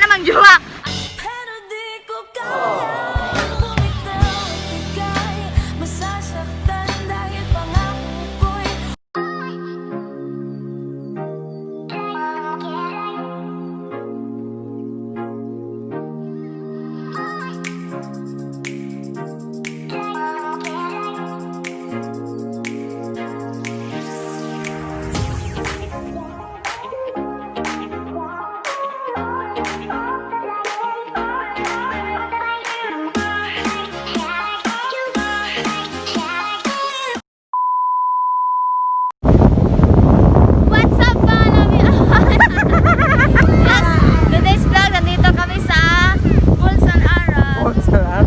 namang jowa. Pero di ko kayang bumitaw at ika'y masasaktan dahil pangako ko'y What's up, Banami? Yes, today's vlog, nandito kami sa Bulsan Arab.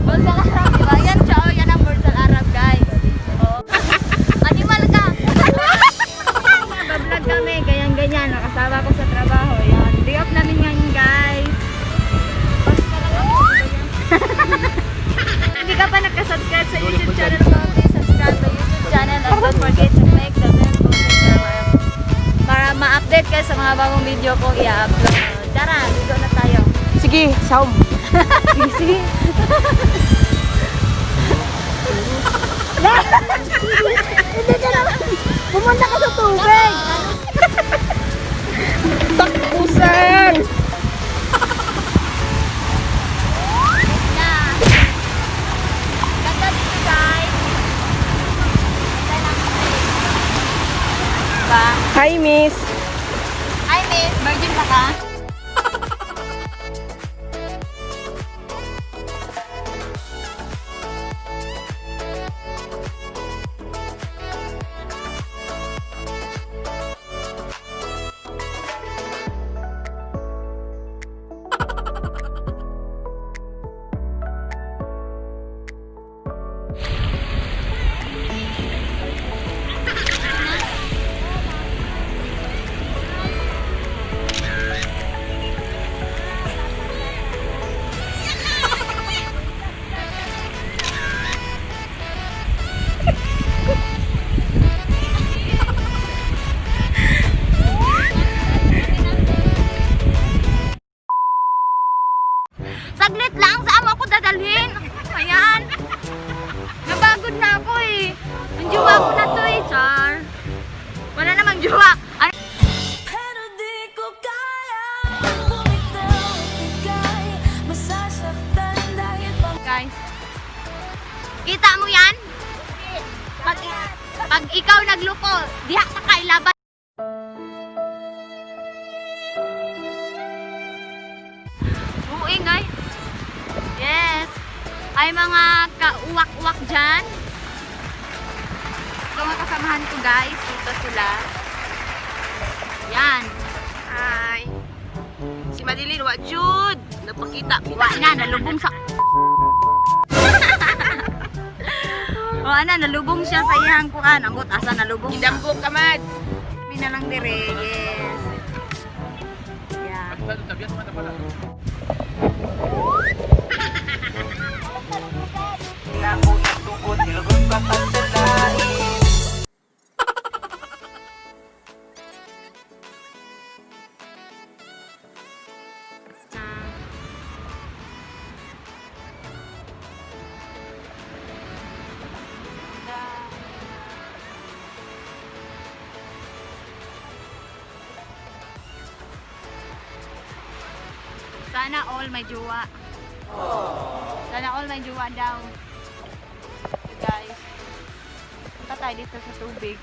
Bulsan Arab, diba? Yan siya, oh, yan ang Bulsan Arab, guys. Oh. Animal ka! Nag-vlog kami, ganyan-ganyan. Nakasama ko sa trabaho. Yan, day off namin ngayon, guys. Hindi ka pa nakasubscribe sa YouTube channel ko, please subscribe sa YouTube channel and don't forget to click the bell notification para ma-update kayo sa mga bagong video ko i-upload. Tara, dito na tayo. Sige, saum. Sige. Hindi ka naman. Pumunta ka sa tubig. Takbusan! Na. Ganda dito, guys. Ganda lang. Diba? Hi, miss. Hi, miss. Virgin pa ka? Saglit lang, saan mo ako dadalhin? Ayan. Nabagod na ako eh. Ang jowa ko na to eh, Char. Wala namang jowa. Ano? Pero di ko kayang bumitaw at ika'y masasaktan dahil Guys, kita mo yan? Pag ikaw nagluko, diha ka kailaban. Uingay. Yes. Ay mga kauwak-uwak dyan. Ito mga kasamahan ko, guys. Dito sila. Yan. Hi. Si Madeline, wa jud. Napakita. Wa na, nalubong sa... Wa na, nalubong siya sa iyang kuan. Ambot, asa nalubong siya. Indamgo ka, Mads. Pinalang dire, yes. Yan. Sana all may jowa. Sana all may jowa daw. So guys, punta tayo dito sa tubig.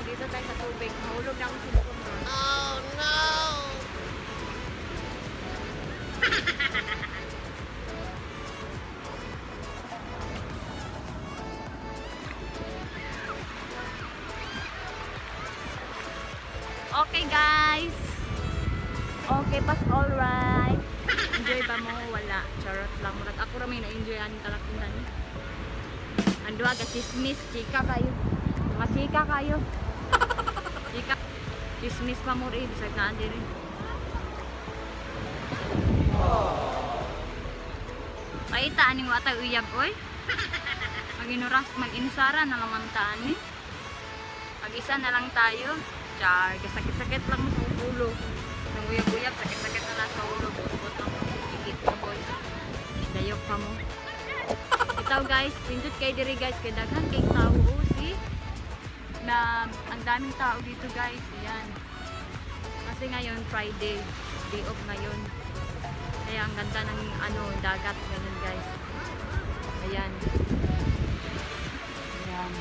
Dito tayo sa tubig. Mahulog na ang cellphone mo. Oh, no. Okay guys. Okay pas alright. Enjoy ba mo? Wala. Charot lang. Murat ako ramay na-enjoy aning kalakihan. Ando aga chismis. Chika kayo. Mga chika kayo. Chika. Chismis pa mo rin. Bisag na andi rin. Paita aning watay uyab oy. Mag-inusara na naman taan ni. Mag-isa na lang tayo. Char, sakit-sakit lang sa ulo. Nanguyab-uyab, sakit-sakit na lang sa ulo. Bot-bot lang sa ikit mo, boys. Dayok pa mo. Itaw guys, pindot kay diri guys, kay daghan kay tao. See? Na ang daming tao dito guys. Ayan. Kasi ngayon Friday, day off ngayon. Kaya ang ganda ng dagat ngayon guys. Ayan. Ayan.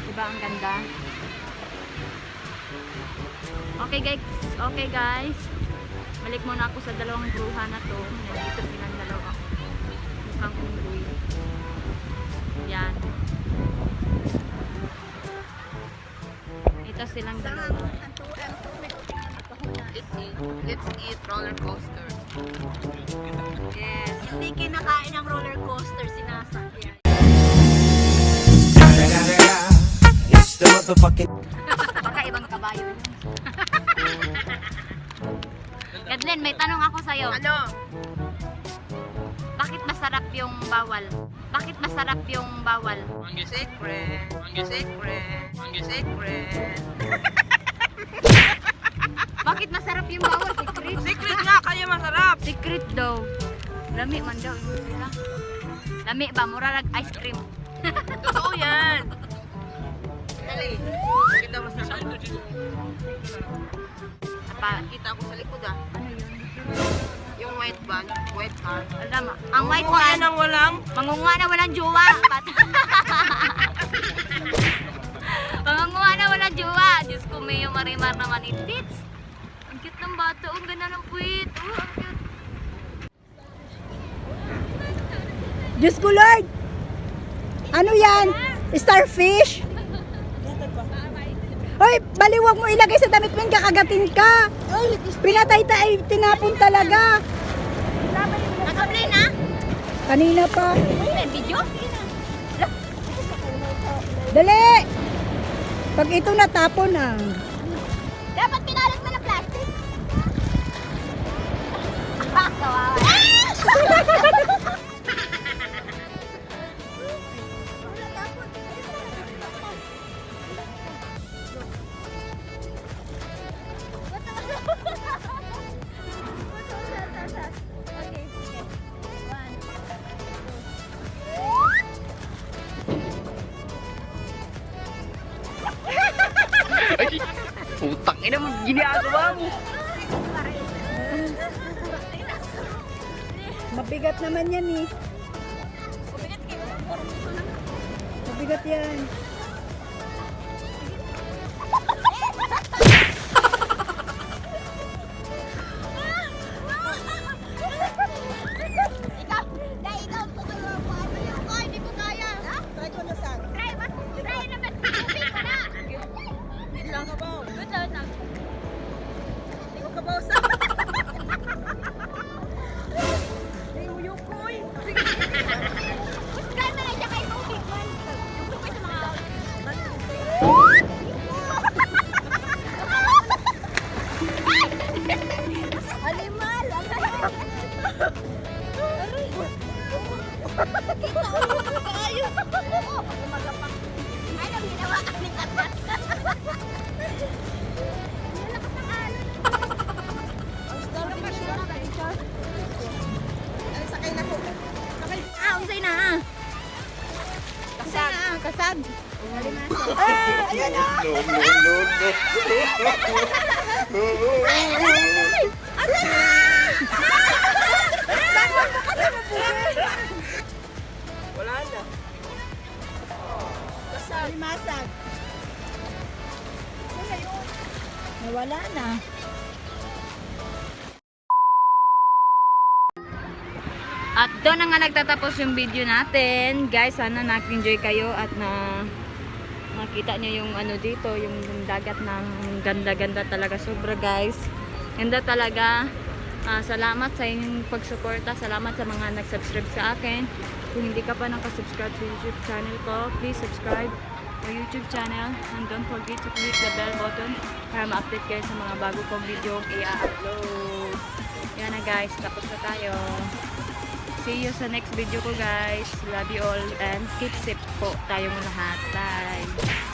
Diba ang ganda? Okay guys. Balik muna ako sa dalawang bruha na to. Nandito silang dalawa. Mukhang unggoy. Yan. Ito silang dalawa. Let's eat roller coaster. Yes. Hindi kinakain ng roller coaster, sinasakyan. It's the motherfucking. Baka ibang kabayo yun. Kadlen, may tanong ako sa'yo. Ano? Bakit masarap yung bawal? Bakit masarap yung bawal? Secret. Secret. Secret. Bakit masarap yung bawal? Secret? Secret nga, kaya masarap. Secret daw. Lami man daw yung sila. Lami ba? Mura ice cream. Totoo yan. Dali. Kita masarap. Apa? Kita ako sa likod ah. Ano yun? Yung white van, white car. Alam mo, ang white Kaya man, nang walang. mangunguha na walang jowa. Mangunguha na walang jowa. Diyos ko, Mayo Marimar naman itits. Ang cute ng bata. Ang ganda ng puwit. Oh, ang cute. Diyos ko Lord! Ano yan? Starfish? Hoy, baliwag mo ilagay sa damit mo, kakagatin ka. Pinatay tayo, tinapon talaga. Naka-play na? Kanina pa. May video? Dali! Pag ito natapon na. Dapat pinalit mo ng plastic. Kawawa. Putang ina mo, ginagawa mo. Mabigat naman yan eh. Mabigat yan. Kasag. Ayan na. Wala na. Limasag. Nawala na. At doon na nga nagtatapos yung video natin. Guys, sana nag-enjoy kayo at nakita nyo yung dito, yung dagat ng ganda-ganda talaga. Sobra guys. Ganda talaga. Salamat sa inyong pagsuporta. Salamat sa mga nag-subscribe sa akin. Kung hindi ka pa nakasubscribe sa YouTube channel ko, please subscribe my YouTube channel. And don't forget to click the bell button para ma-update kayo sa mga bago kong video i-upload. Yan na guys, tapos na tayo. See you sa next video ko guys. Love you all and keep safe po tayong lahat. Bye!